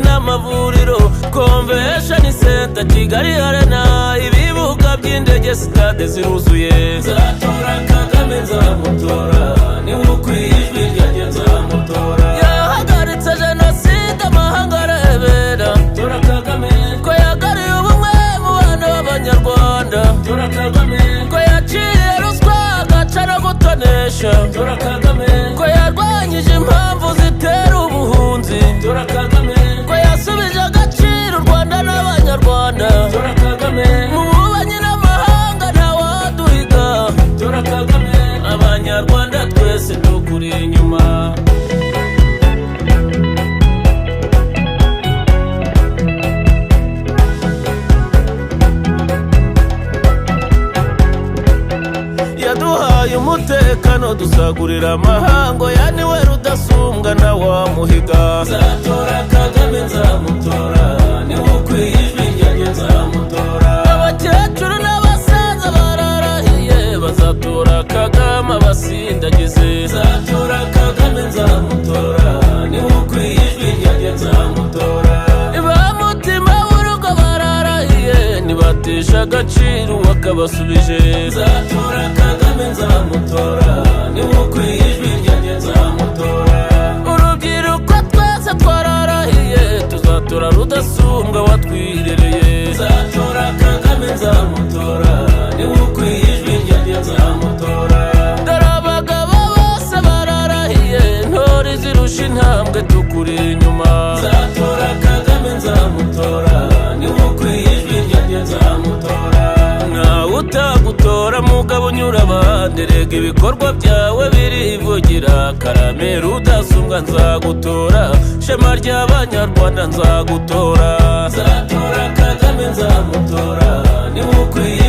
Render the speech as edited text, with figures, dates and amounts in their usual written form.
n'amavuriro, Convention Center, Kigali Arena, ibibuga by'indege, stade ziruzuye. Nzatora Kagame nzamutora, niwe ukwiye ijwi ryanjye nzamutora. Yahagaritse jenoside amahanga arebera, tora Kagame. Ko yagariye ubumwe mu bana b'Abanyarwanda, tora Kagame. Ko yaciye ruswa agaca no gutonesha, tora Kagame. Ko yarwanyije impamvu zitera ubuhunzi, tora Kagame. Ko yasubije agaciro u Rwanda n'Abanyarwanda, tora Kagame. Mu bubanyi n'amahanga ntawaduhiga, tora Kagame. Abanyarwanda twese tukuri inyuma. Yaduhaye umutekano dusagurira amahango, yaniwe rudasumbwa na wamuhiga. Nzatora Kagame nzamutora, niwe ukwiye ijwi ryanjye nzamutora. Abakecuru n'abasaza bararahiye, bazatora Kagame abasindagize. Nzatora Kagame nzamutora, niwe ukwiye ijwi ryanjye nzamutora. Bamutima w'urugo bararahiye, nibatesha agaciro wakabasubije. Nzatora Kagame nzamutora, niwe ukwiye ijwi ryanjye nzamutora. Urubyiruko twese twararahiye, tuzatora rudasumbwa watwirereye. Nzatora Kagame nzamutora, niwe ukwiye ijwi ryanjye nzamutora. Dore abagabo bose bararahiye, ntore zirusha intambwe tukuri inyuma. Nzatora Kagame nzamutora, niwe ukwiye ijwi ryanjye nzamutora. Ntawe utagutora mugabo unyura abandi, rega ibikorwa byawe birivugira. Karame rudasumbwa nzagutora, shema ry'Abanyarwanda nzagutora. Nzatora Kagame nzamutora, niwe ukwiye